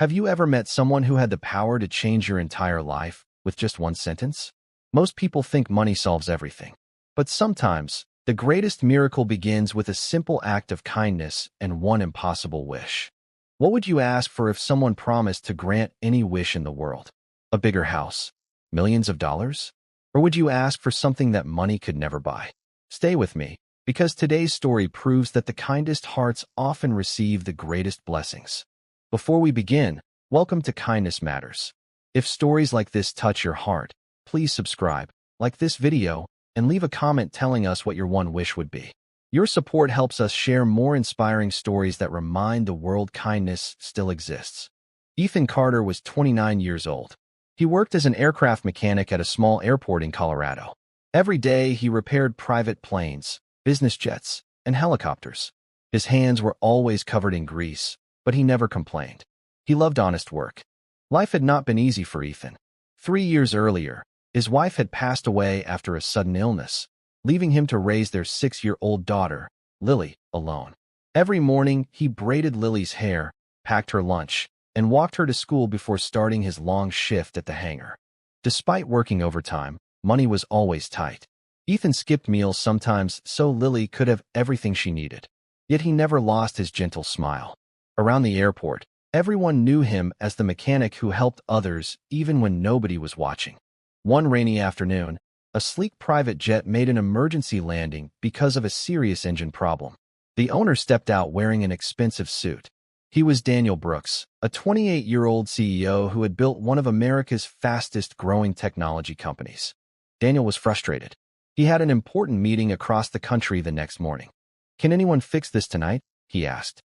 Have you ever met someone who had the power to change your entire life with just one sentence? Most people think money solves everything. But sometimes, the greatest miracle begins with a simple act of kindness and one impossible wish. What would you ask for if someone promised to grant any wish in the world? A bigger house? Millions of dollars? Or would you ask for something that money could never buy? Stay with me, because today's story proves that the kindest hearts often receive the greatest blessings. Before we begin, welcome to Kindness Matters. If stories like this touch your heart, please subscribe, like this video, and leave a comment telling us what your one wish would be. Your support helps us share more inspiring stories that remind the world kindness still exists. Ethan Carter was 29 years old. He worked as an aircraft mechanic at a small airport in Colorado. Every day, he repaired private planes, business jets, and helicopters. His hands were always covered in grease, but he never complained. He loved honest work. Life had not been easy for Ethan. 3 years earlier, his wife had passed away after a sudden illness, leaving him to raise their 6-year-old daughter, Lily, alone. Every morning, he braided Lily's hair, packed her lunch, and walked her to school before starting his long shift at the hangar. Despite working overtime, money was always tight. Ethan skipped meals sometimes so Lily could have everything she needed. Yet he never lost his gentle smile. Around the airport, everyone knew him as the mechanic who helped others even when nobody was watching. One rainy afternoon, a sleek private jet made an emergency landing because of a serious engine problem. The owner stepped out wearing an expensive suit. He was Daniel Brooks, a 28-year-old CEO who had built one of America's fastest-growing technology companies. Daniel was frustrated. He had an important meeting across the country the next morning. "Can anyone fix this tonight?" he asked.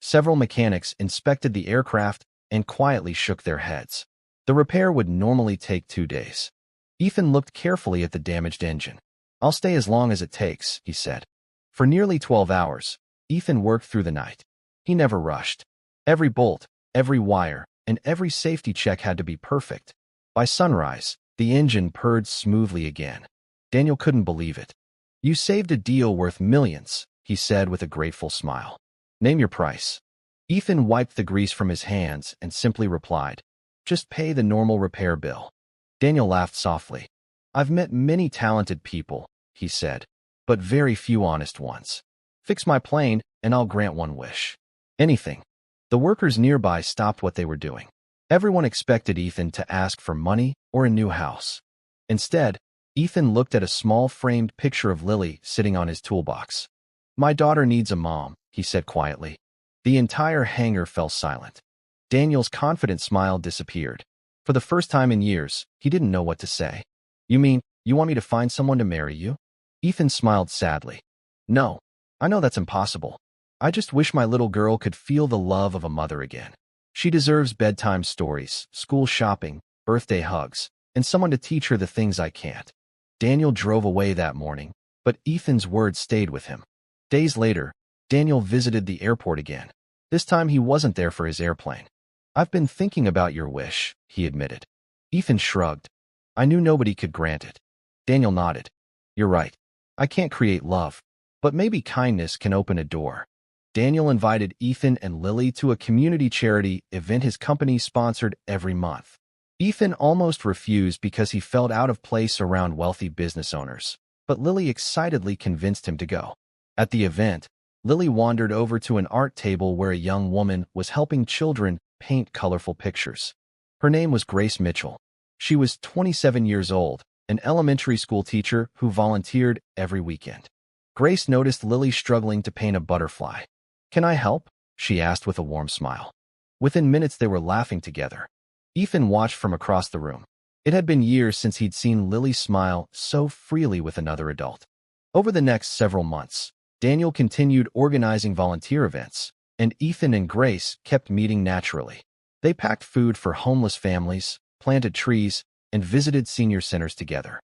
Several mechanics inspected the aircraft and quietly shook their heads. The repair would normally take 2 days. Ethan looked carefully at the damaged engine. "I'll stay as long as it takes," he said. For nearly 12 hours, Ethan worked through the night. He never rushed. Every bolt, every wire, and every safety check had to be perfect. By sunrise, the engine purred smoothly again. Daniel couldn't believe it. "You saved a deal worth millions," he said with a grateful smile. "Name your price." Ethan wiped the grease from his hands and simply replied, "Just pay the normal repair bill." Daniel laughed softly. "I've met many talented people," he said, "but very few honest ones. Fix my plane, and I'll grant one wish. Anything." The workers nearby stopped what they were doing. Everyone expected Ethan to ask for money or a new house. Instead, Ethan looked at a small framed picture of Lily sitting on his toolbox. "My daughter needs a mom," he said quietly. The entire hangar fell silent. Daniel's confident smile disappeared. For the first time in years, he didn't know what to say. "You mean, you want me to find someone to marry you?" Ethan smiled sadly. "No, I know that's impossible. I just wish my little girl could feel the love of a mother again. She deserves bedtime stories, school shopping, birthday hugs, and someone to teach her the things I can't." Daniel drove away that morning, but Ethan's words stayed with him. Days later, Daniel visited the airport again. This time he wasn't there for his airplane. "I've been thinking about your wish," he admitted. Ethan shrugged. "I knew nobody could grant it." Daniel nodded. "You're right. I can't create love, but maybe kindness can open a door." Daniel invited Ethan and Lily to a community charity event his company sponsored every month. Ethan almost refused because he felt out of place around wealthy business owners, but Lily excitedly convinced him to go. At the event, Lily wandered over to an art table where a young woman was helping children paint colorful pictures. Her name was Grace Mitchell. She was 27 years old, an elementary school teacher who volunteered every weekend. Grace noticed Lily struggling to paint a butterfly. "Can I help?" she asked with a warm smile. Within minutes, they were laughing together. Ethan watched from across the room. It had been years since he'd seen Lily smile so freely with another adult. Over the next several months, Daniel continued organizing volunteer events, and Ethan and Grace kept meeting naturally. They packed food for homeless families, planted trees, and visited senior centers together.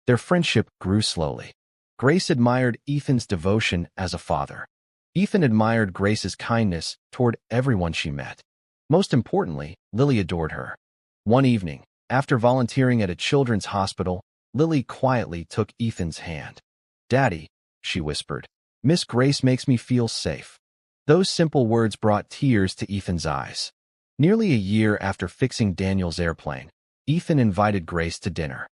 Their friendship grew slowly. Grace admired Ethan's devotion as a father. Ethan admired Grace's kindness toward everyone she met. Most importantly, Lily adored her. One evening, after volunteering at a children's hospital, Lily quietly took Ethan's hand. "Daddy," she whispered, "Miss Grace makes me feel safe." Those simple words brought tears to Ethan's eyes. Nearly a year after fixing Daniel's airplane, Ethan invited Grace to dinner.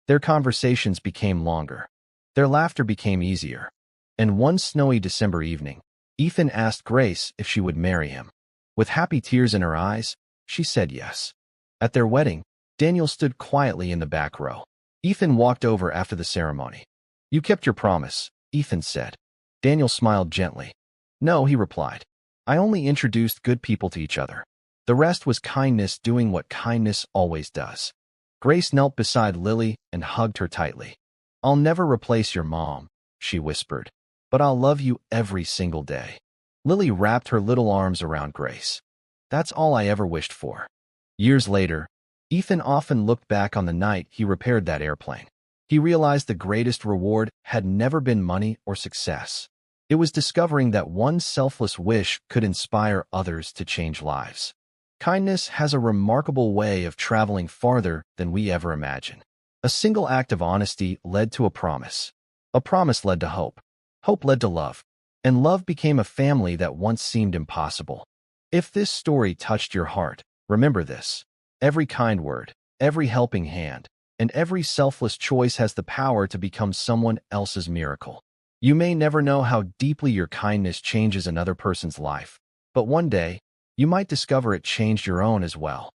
Their conversations became longer. Their laughter became easier. And one snowy December evening, Ethan asked Grace if she would marry him. With happy tears in her eyes, she said yes. At their wedding, Daniel stood quietly in the back row. Ethan walked over after the ceremony. "You kept your promise," Ethan said. Daniel smiled gently. "No," he replied. "I only introduced good people to each other. The rest was kindness doing what kindness always does." Grace knelt beside Lily and hugged her tightly. "I'll never replace your mom," she whispered, "but I'll love you every single day." Lily wrapped her little arms around Grace. "That's all I ever wished for." Years later, Ethan often looked back on the night he repaired that airplane. He realized the greatest reward had never been money or success. It was discovering that one selfless wish could inspire others to change lives. Kindness has a remarkable way of traveling farther than we ever imagine. A single act of honesty led to a promise. A promise led to hope. Hope led to love. And love became a family that once seemed impossible. If this story touched your heart, remember this. Every kind word, every helping hand, and every selfless choice has the power to become someone else's miracle. You may never know how deeply your kindness changes another person's life, but one day, you might discover it changed your own as well.